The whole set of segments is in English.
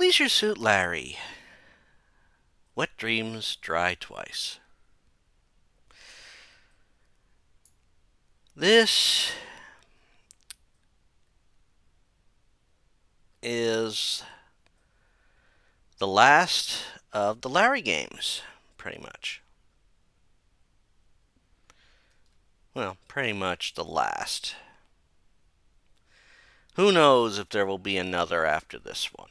Leisure Suit Larry. Wet dreams dry twice. This is the last of the Larry games, pretty much. Well, pretty much the last. Who knows if there will be another after this one?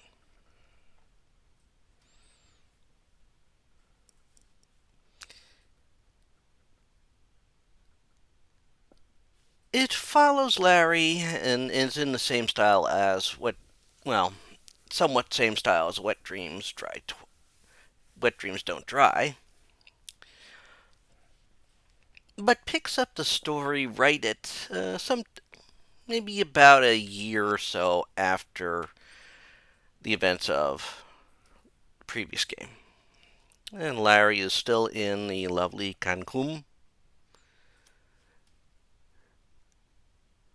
It follows Larry and is in the same style as somewhat same style as Wet Dreams Don't Dry, but picks up the story right at maybe about a year or so after the events of the previous game. And Larry is still in the lovely Cancun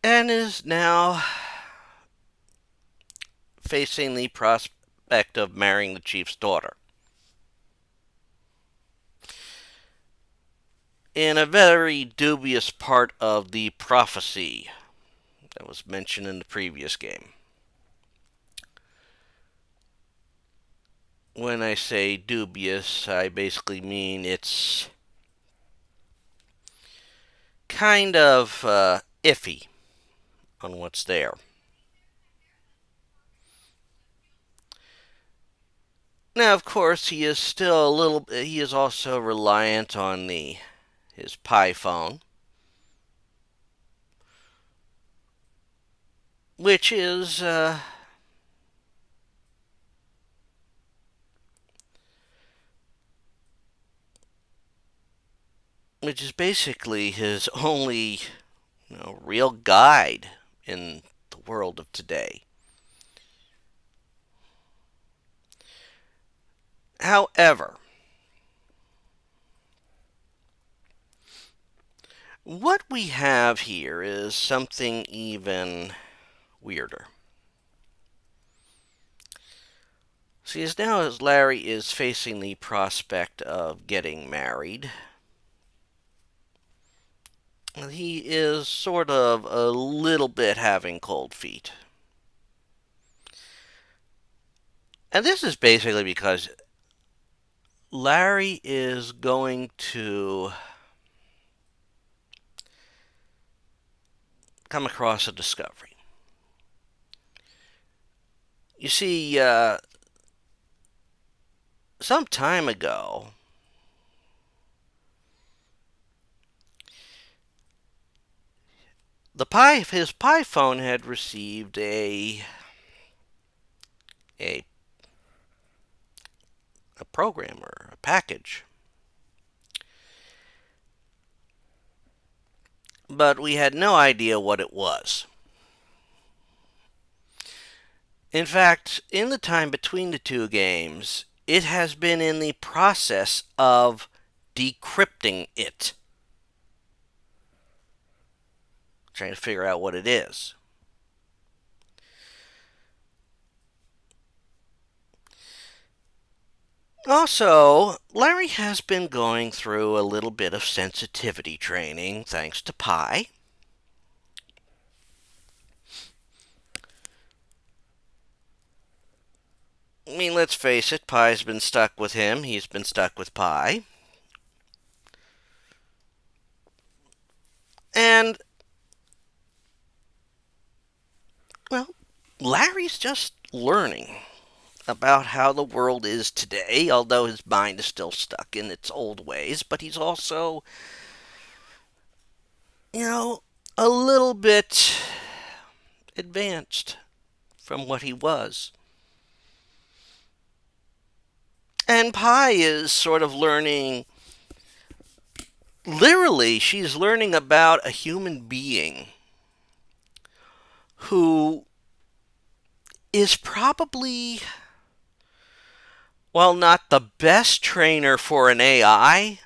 and is now facing the prospect of marrying the chief's daughter. In a very dubious part of the prophecy that was mentioned in the previous game. When I say dubious, I basically mean it's kind of iffy on what's there. Now, of course, he is also reliant on his Pi phone, which is basically his only, real guide in the world of today. However, what we have here is something even weirder. See, as Larry is facing the prospect of getting married, he is sort of a little bit having cold feet. And this is basically because Larry is going to come across a discovery. You see, some time ago, his Pi phone had received a program or a package. But we had no idea what it was. In fact, in the time between the two games, it has been in the process of decrypting it, trying to figure out what it is. Also, Larry has been going through a little bit of sensitivity training thanks to Pi. I mean, let's face it, Pi's been stuck with him. He's been stuck with Pi. And, well, Larry's just learning about how the world is today, although his mind is still stuck in its old ways, but he's also, a little bit advanced from what he was. And Pi is sort of learning, literally, she's learning about a human being who is probably, while not the best trainer for an AI,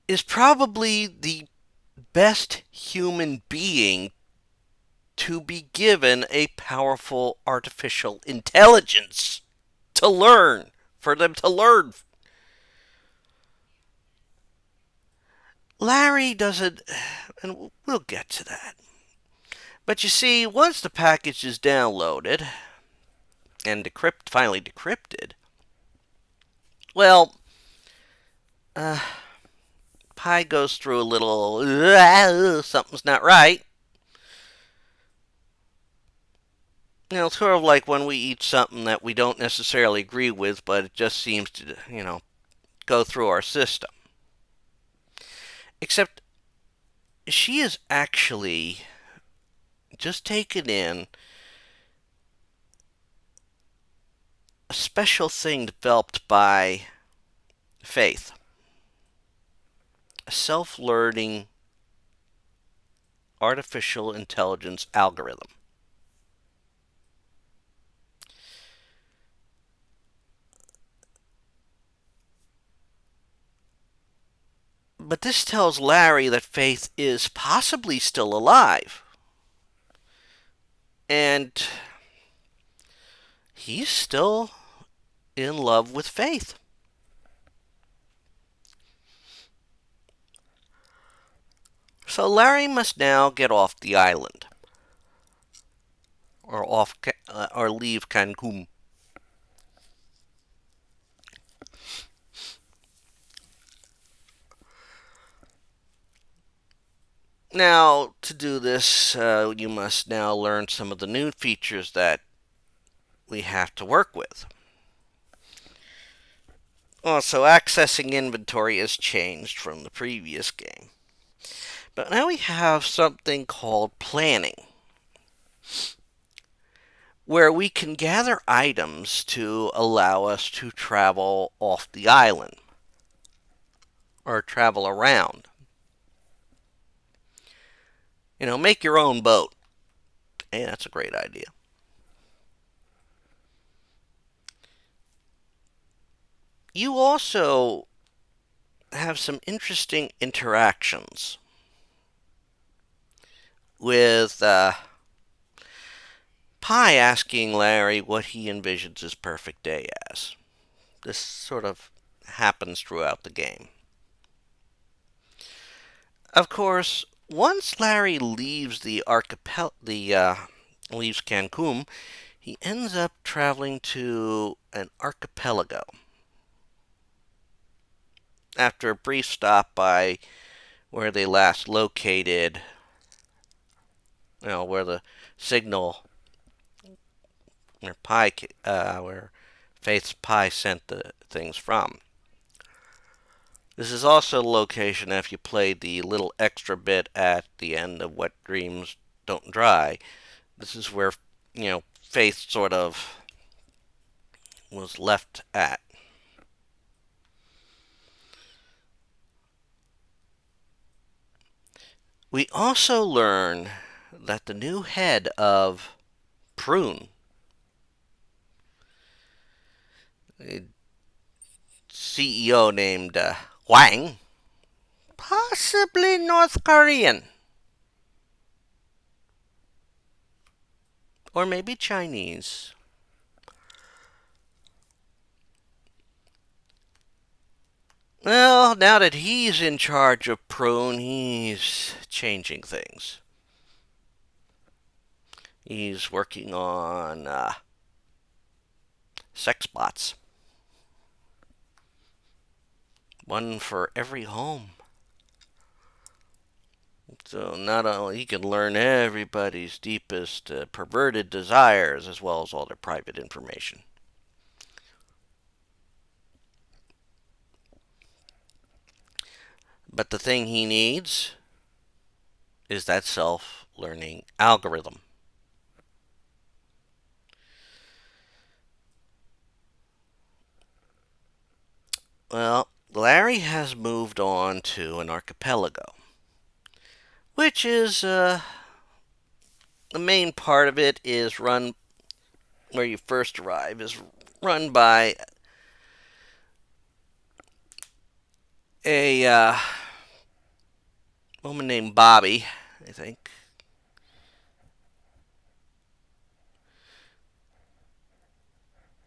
is probably the best human being to be given a powerful artificial intelligence to learn, for them to learn. Larry doesn't, and we'll get to that. But you see, once the package is downloaded and finally decrypted, well, uh, Pi goes through a little, something's not right. Sort of like when we eat something that we don't necessarily agree with, but it just seems to, go through our system. Except she is actually just taken in a special thing developed by Faith, a self learning artificial intelligence algorithm. But this tells Larry that Faith is possibly still alive. And he's still in love with Faith. So Larry must now get off the island, or leave Cancun. Now, to do this, you must now learn some of the new features that we have to work with. Also, accessing inventory has changed from the previous game. But now we have something called planning, where we can gather items to allow us to travel off the island or travel around. Make your own boat. Hey, that's a great idea. You also have some interesting interactions with Pi asking Larry what he envisions his perfect day as. This sort of happens throughout the game. Of course, once Larry leaves leaves Cancun, he ends up traveling to an archipelago. After a brief stop by where they last located, where the signal, where Faith's Pi sent the things from. This is also the location if you played the little extra bit at the end of Wet Dreams Don't Dry. This is where, Faith sort of was left at. We also learn that the new head of Prune, a CEO named Wang, possibly North Korean, or maybe Chinese. Well, now that he's in charge of Prune, he's changing things. He's working on sex bots. One for every home. So not only he can learn everybody's deepest perverted desires as well as all their private information. But the thing he needs is that self-learning algorithm. Well, Larry has moved on to an archipelago, which is the main part of it is run where you first arrive is run by a woman named Bobby, I think.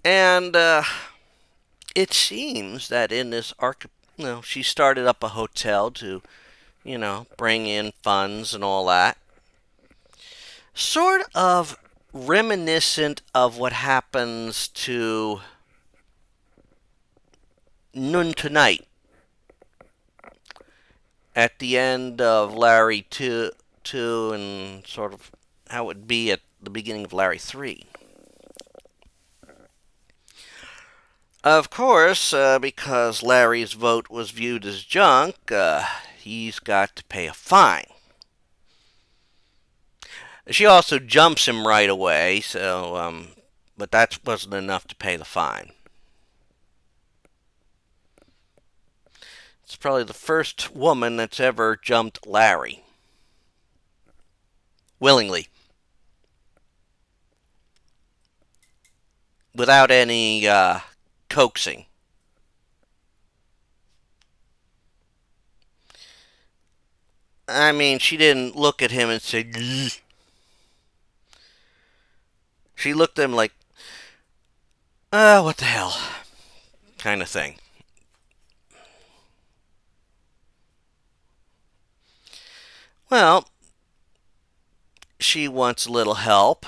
And it seems that in this she started up a hotel to, bring in funds and all that. Sort of reminiscent of what happens to Noon Tonight at the end of Larry 2 and sort of how it would be at the beginning of Larry 3. Of course, because Larry's vote was viewed as junk, he's got to pay a fine. She also jumps him right away, but that wasn't enough to pay the fine. It's probably the first woman that's ever jumped Larry willingly, without any coaxing. I mean, she didn't look at him and say, "Ugh." She looked at him like, what the hell, kind of thing. Well, she wants a little help,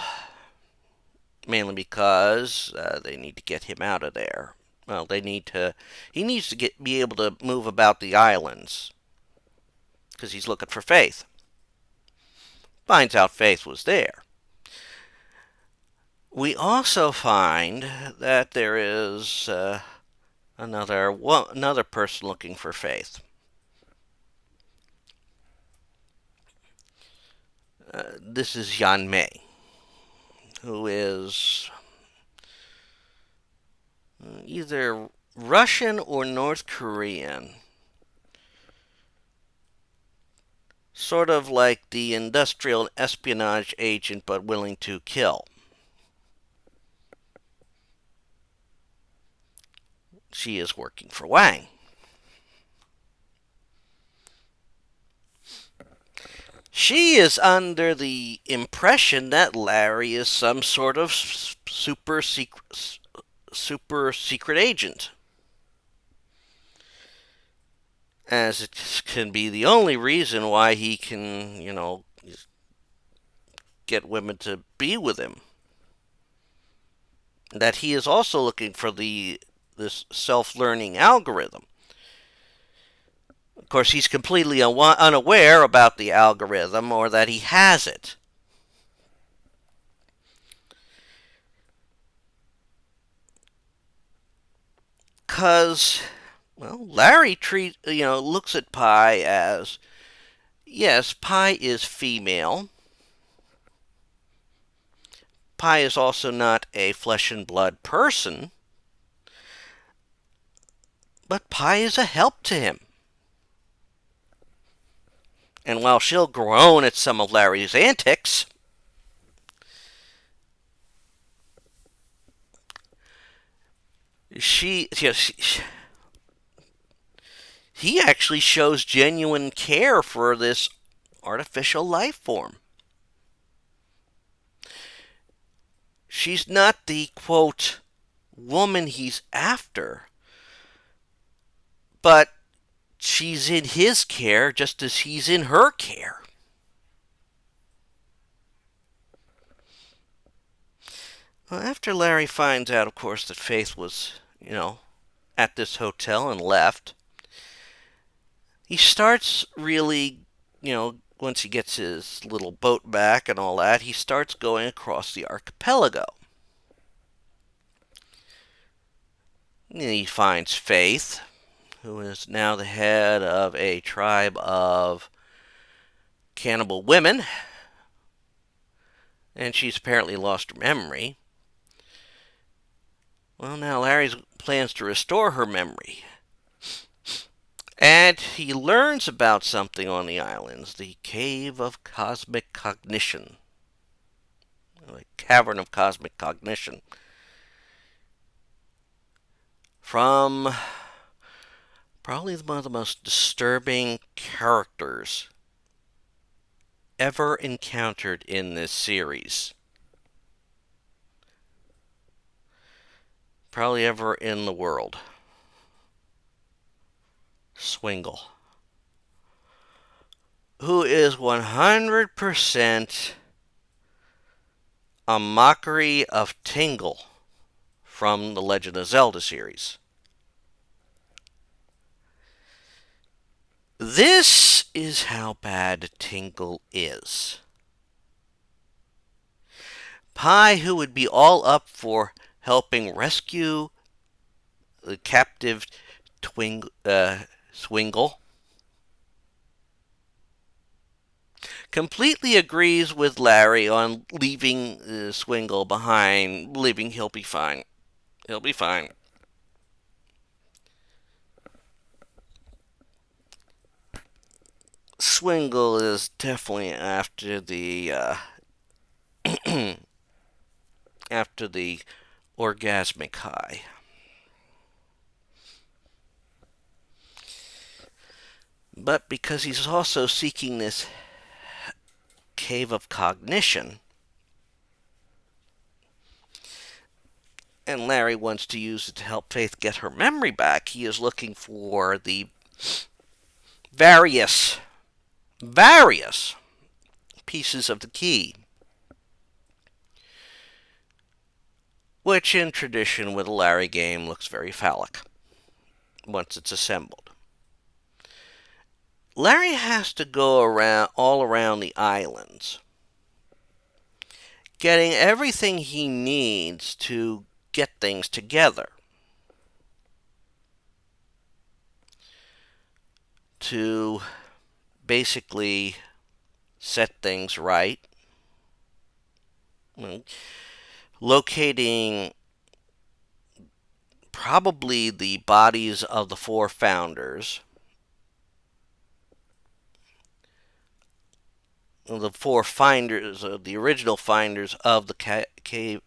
mainly because they need to get him out of there. Well, he needs to be able to move about the islands because he's looking for Faith. Finds out Faith was there. We also find that there is another person looking for Faith. This is Yan Mei, who is either Russian or North Korean. Sort of like the industrial espionage agent, but willing to kill. She is working for Wang. She is under the impression that Larry is some sort of super secret agent, as it can be the only reason why he can, get women to be with him. That he is also looking for this self-learning algorithm. Of course, he's completely unaware about the algorithm or that he has it. Because, well, Larry looks at Pi as, yes, Pi is female. Pi is also not a flesh and blood person, but Pi is a help to him. And while she'll groan at some of Larry's antics, she, you know, she he actually shows genuine care for this artificial life form. She's not the, quote, woman he's after, but she's in his care just as he's in her care. Well, after Larry finds out, of course, that Faith was, at this hotel and left, he starts really, once he gets his little boat back and all that, he starts going across the archipelago. And he finds Faith, who is now the head of a tribe of cannibal women, and she's apparently lost her memory. Well, now Larry plans to restore her memory. And he learns about something on the islands, the Cave of Cosmic Cognition, the Cavern of Cosmic Cognition, from probably one of the most disturbing characters ever encountered in this series. probably ever in the world. Swingle. Who is 100% a mockery of Tingle from the Legend of Zelda series. This is how bad Tingle is. Pie, who would be all up for helping rescue the captive Swingle, completely agrees with Larry on leaving Swingle behind, believing he'll be fine. He'll be fine. Swingle is definitely after the orgasmic high. But because he's also seeking this cave of cognition, and Larry wants to use it to help Faith get her memory back, he is looking for the various pieces of the key, which in tradition with a Larry game looks very phallic once it's assembled. Larry has to go around all around the islands, getting everything he needs to get things together, to basically set things right, locating probably the bodies of the four founders, the four finders, the original finders of the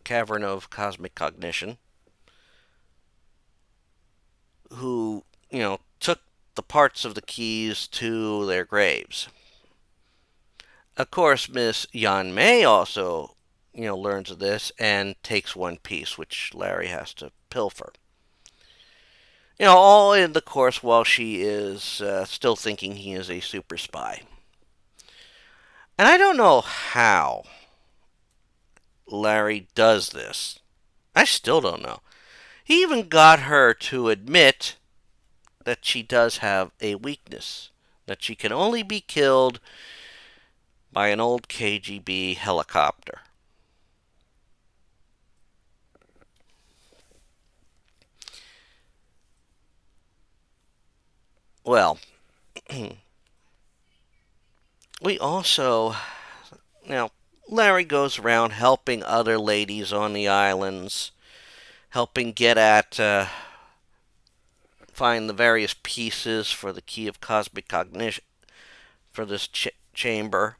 cavern of cosmic cognition, who, took the parts of the keys to their graves. Of course, Miss Yan Mei also, learns of this and takes one piece, which Larry has to pilfer. All in the course while she is still thinking he is a super spy. And I don't know how Larry does this. I still don't know. He even got her to admit that she does have a weakness, that she can only be killed by an old KGB helicopter. Well, we also, now, Larry goes around helping other ladies on the islands, helping get at, find the various pieces for the key of cosmic cognition for this chamber.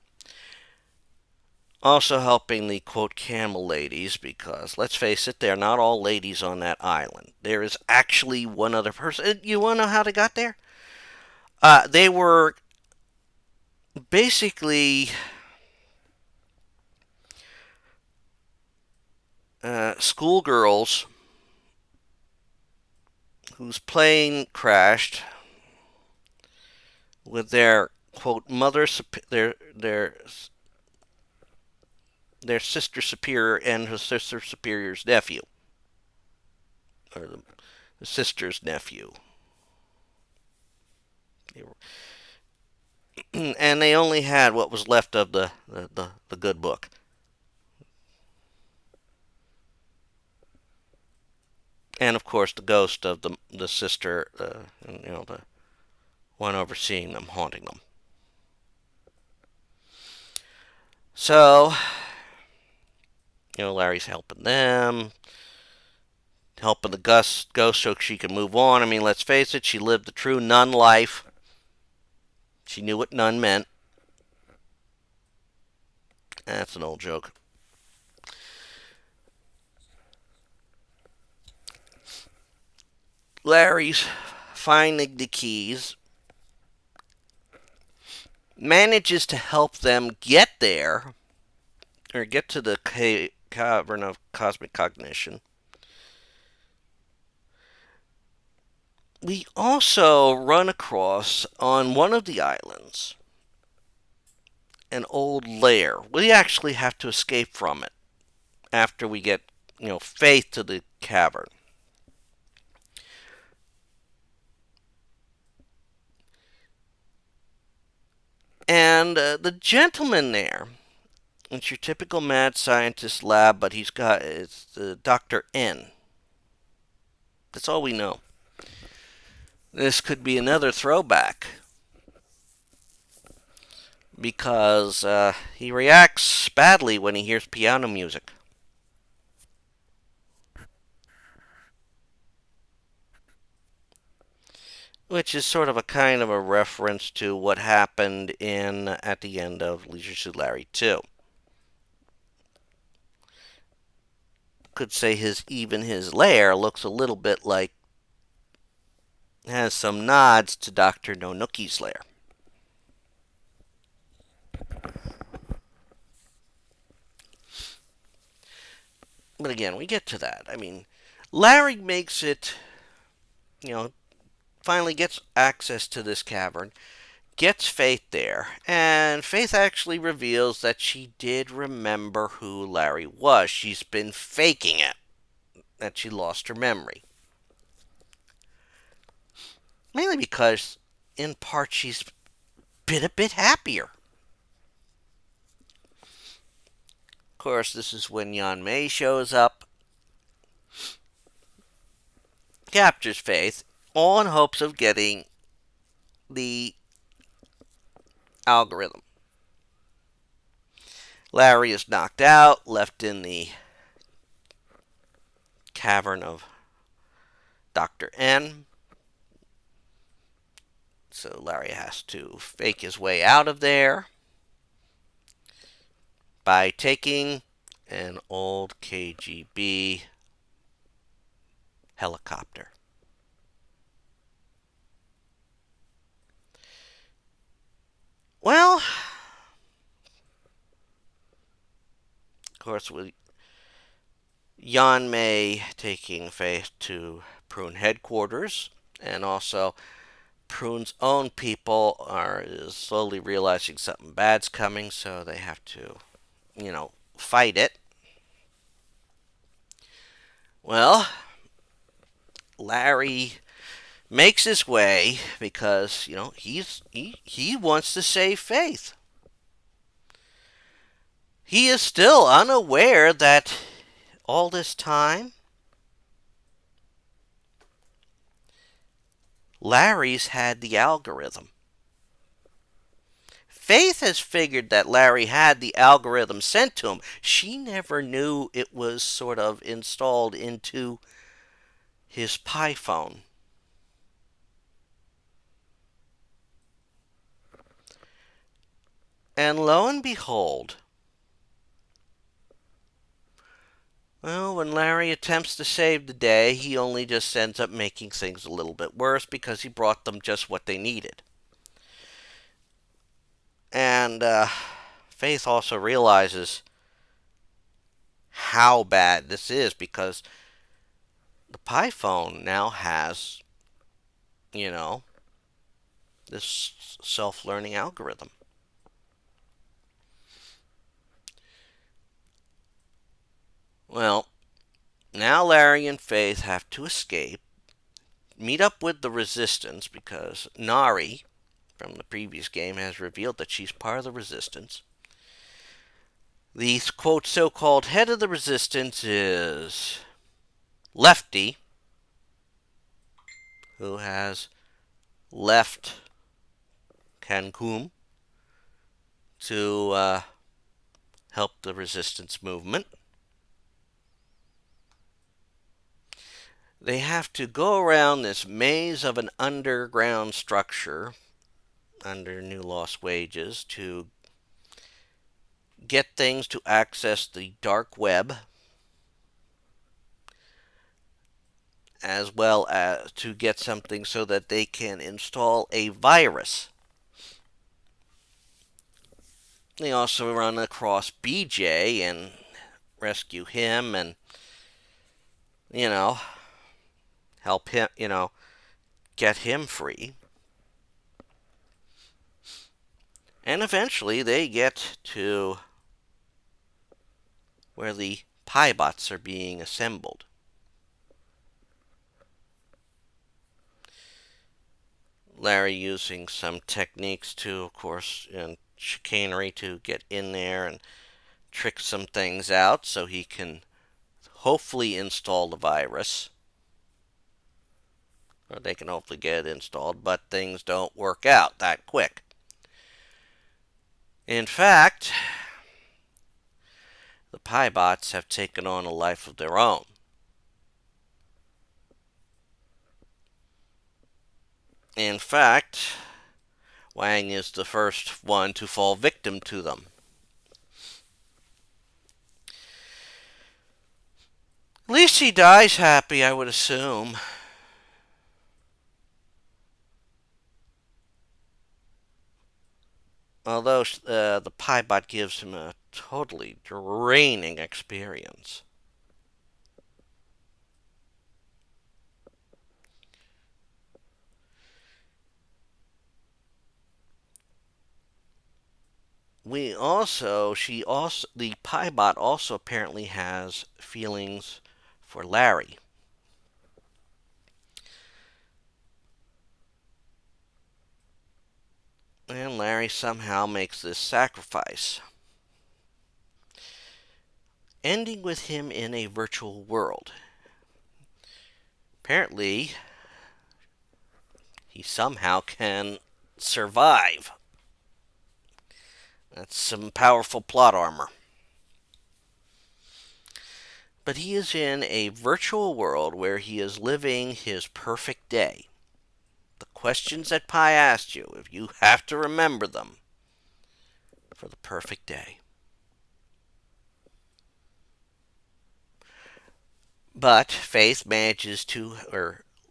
Also helping the, quote, camel ladies, because, let's face it, they're not all ladies on that island. There is actually one other person. You want to know how they got there? They were basically schoolgirls whose plane crashed with their, quote, mother, their sister superior and her sister superior's nephew, or the sister's nephew. And they only had what was left of the good book. And of course, the ghost of the sister, the one overseeing them, haunting them. So, Larry's helping them, helping the ghost so she can move on. I mean, let's face it, she lived the true nun life. She knew what nun meant. That's an old joke. Larry's finding the keys, manages to help them get there, or get to the cavern of cosmic cognition, We also run across on one of the islands an old lair. We actually have to escape from it after we get, Faith to the cavern. And the gentleman there, it's your typical mad scientist lab, but it's Dr. N. That's all we know. This could be another throwback because he reacts badly when he hears piano music, which is sort of a kind of a reference to what happened in at the end of Leisure Suit Larry 2. Could say his lair looks a little bit like has some nods to Dr. Nonoki's lair. But again, we get to that. I mean, Larry makes it, you know, finally gets access to this cavern, gets Faith there, and Faith actually reveals that she did remember who Larry was. She's been faking it, that she lost her memory. Mainly because, in part, she's been a bit happier. Of course, this is when Yan Mei shows up, captures Faith, all in hopes of getting the algorithm. Larry is knocked out, left in the cavern of Dr. N. So Larry has to fake his way out of there by taking an old KGB helicopter. Well, of course, with Yan Mei taking Faith to Prune headquarters, and also Prune's own people are slowly realizing something bad's coming, so they have to, fight it. Well, Larry makes his way because he wants to save Faith. He is still unaware that all this time Larry's had the algorithm. Faith has figured that Larry had the algorithm sent to him. She never knew it was sort of installed into his Pi phone. And lo and behold, well, when Larry attempts to save the day, he only just ends up making things a little bit worse because he brought them just what they needed. And Faith also realizes how bad this is because the Pi phone now has, you know, this self learning algorithm. Well, now Larry and Faith have to escape, meet up with the Resistance because Nari from the previous game has revealed that she's part of the Resistance. The quote so called head of the Resistance is Lefty, who has left Cancun to help the resistance movement. They have to go around this maze of an underground structure under New Lost Wages to get things to access the dark web, as well as to get something so that they can install a virus. They also run across BJ and rescue him and, you know, help him, get him free. And eventually they get to where the Piebots are being assembled. Larry using some techniques to, of course, and chicanery to get in there and trick some things out so he can hopefully install the virus. Or they can hopefully get it installed, but things don't work out that quick. In fact, the Piebots have taken on a life of their own. In fact, Wang is the first one to fall victim to them. At least he dies happy, I would assume. Although the Piebot gives him a totally draining experience. The Piebot also apparently has feelings for Larry. And Larry somehow makes this sacrifice, ending with him in a virtual world. Apparently, he somehow can survive. That's some powerful plot armor. But he is in a virtual world where he is living his perfect day. The questions that Pi asked you, if you have to remember them for the perfect day. But Faith manages to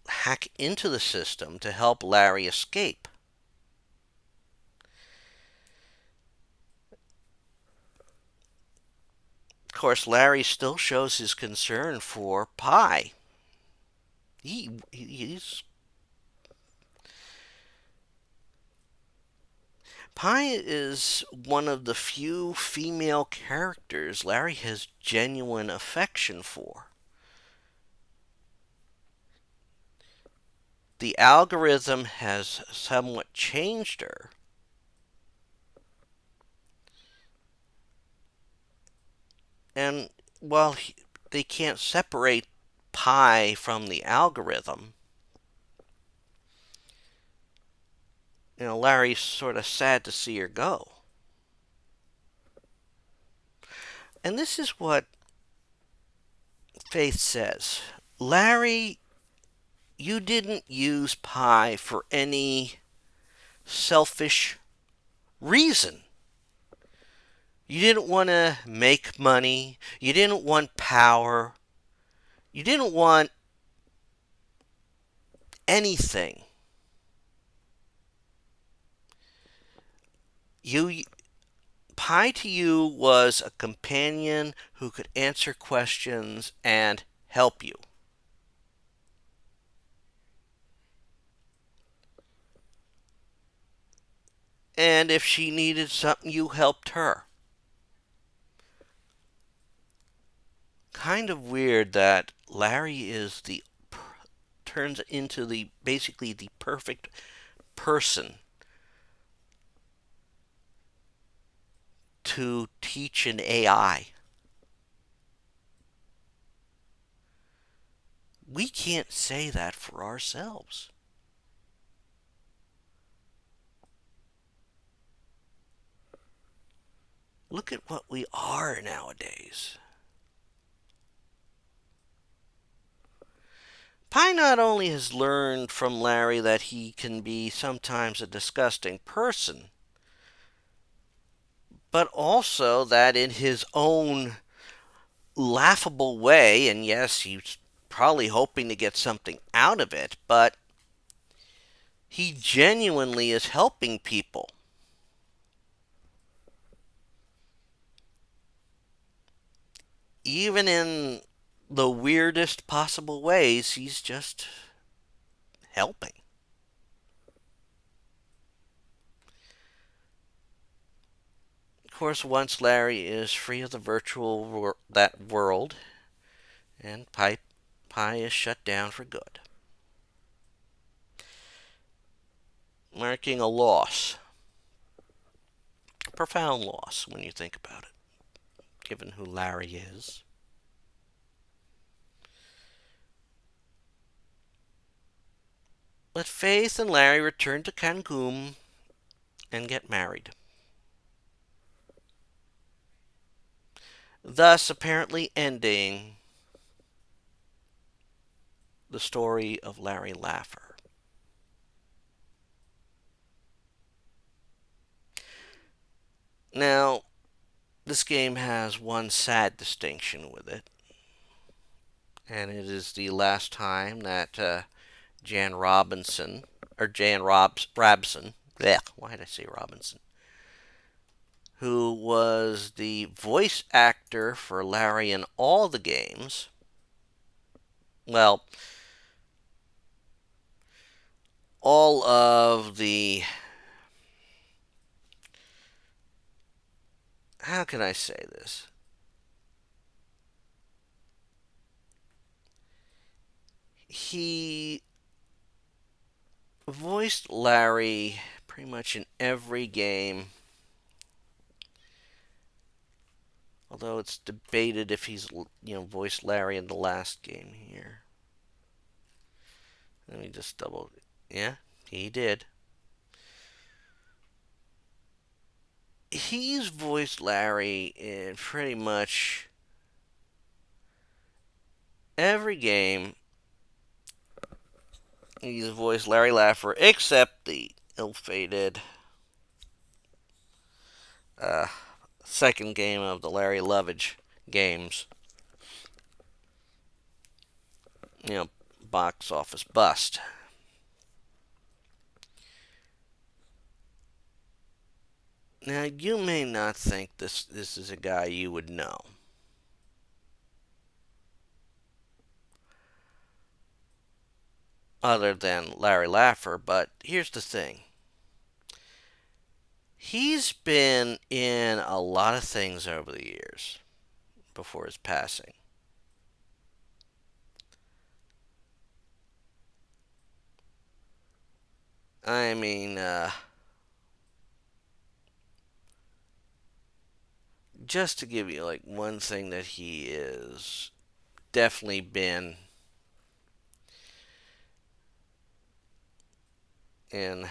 hack into the system to help Larry escape. Of course, Larry still shows his concern for Pi. He's Pi is one of the few female characters Larry has genuine affection for. The algorithm has somewhat changed her. And while they can't separate Pi from the algorithm, Larry's sort of sad to see her go. And this is what Faith says. Larry, you didn't use Pi for any selfish reason. You didn't want to make money. You didn't want power. You didn't want anything. You Pi to you was a companion who could answer questions and help you. And if she needed something, you helped her. Kind of weird that Larry is turns into the basically the perfect person to teach an AI. We can't say that for ourselves. Look at what we are nowadays. Pi not only has learned from Larry that he can be sometimes a disgusting person, but also that in his own laughable way, and yes, he's probably hoping to get something out of it, but he genuinely is helping people. Even in the weirdest possible ways, he's just helping. course, once Larry is free of the that world, and Pi is shut down for good, marking a loss, a profound loss when you think about it, given who Larry is. But Faith and Larry return to Cancun and get married, thus apparently ending the story of Larry Laffer. Now, this game has one sad distinction with it, and it is the last time that Jan Robinson, or Rabson, blech, why did I say Robinson? Who was the voice actor for Larry in all the games. Well, all of the. How can I say this? He voiced Larry pretty much in every game, although it's debated if he's voiced Larry in the last game here. Let me just double. Yeah, he did. He's voiced Larry in pretty much every game. He's voiced Larry Laffer, except the ill-fated uh, second game of the Larry Lovage games. You know, box office bust. Now, you may not think this is a guy you would know. Other than Larry Laffer, but here's the thing. He's been in a lot of things over the years before his passing. I mean, just to give you like one thing that he is definitely been in.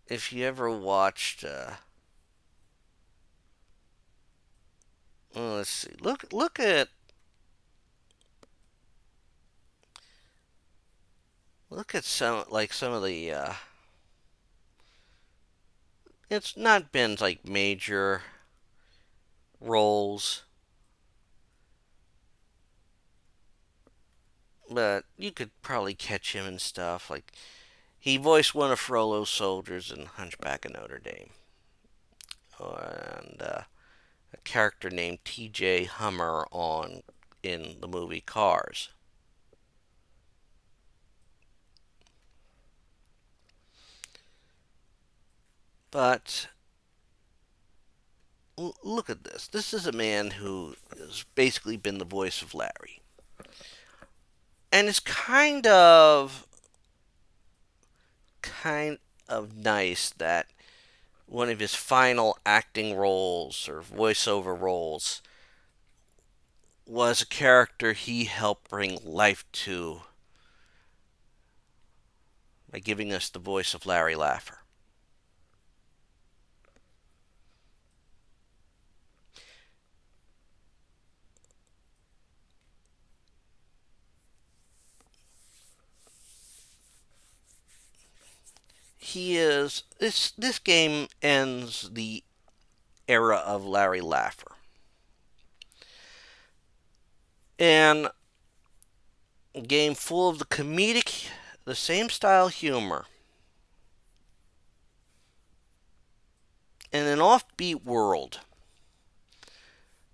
If you ever watched, well, let's see, look at some of the. It's not been like major roles, but you could probably catch him in stuff like he voiced one of Frollo's soldiers in Hunchback of Notre Dame, and a character named T.J. Hummer on in the movie Cars. But look at this. This is a man who has basically been the voice of Larry, and it's kind of nice that one of his final acting roles or voiceover roles was a character he helped bring life to by giving us the voice of Larry Laffer. He is this game ends the era of Larry Laffer. And a game full of the same style humor, in an offbeat world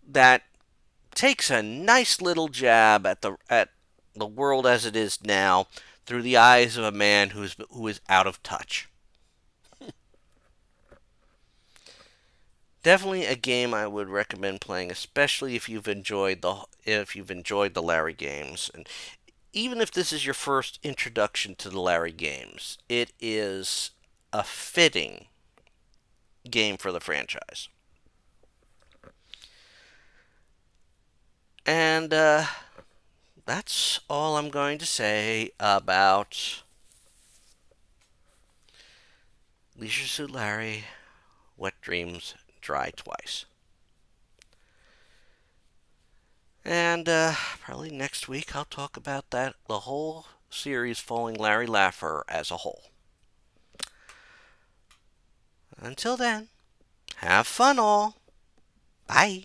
that takes a nice little jab at the world as it is now through the eyes of a man who is out of touch. Definitely a game I would recommend playing, especially if you've enjoyed the Larry games, and even if this is your first introduction to the Larry games, it is a fitting game for the franchise. And that's all I'm going to say about Leisure Suit Larry. Wet Dreams Dry Twice. And probably next week I'll talk about the whole series following Larry Laffer as a whole. Until then, have fun all. Bye.